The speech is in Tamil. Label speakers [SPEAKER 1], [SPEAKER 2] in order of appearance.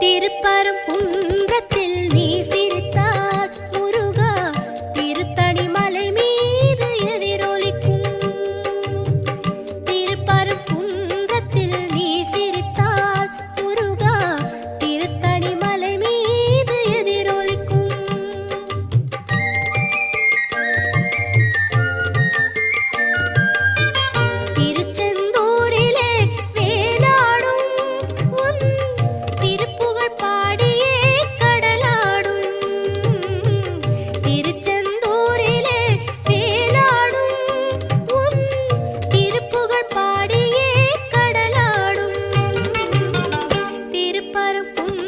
[SPEAKER 1] திருப்பரங்குன்றத்தில் நீ சிரித்தால் முருகா திருத்தணி மலை மீது எதிரொலிக்கும். திருப்பரங்குன்றத்தில் நீ சிரித்தால் முருகா திருத்தணி மலை மீது எதிரொலிக்கும். திருச்செந்தூரிலே வேலாடும் உன் திருப்புகழ் பாடியே கடலாடும். திருச்செந்தூரிலே வேலாடும் உன் திருப்புகழ் பாடியே கடலாடும். திருப்பரங்குன்றம்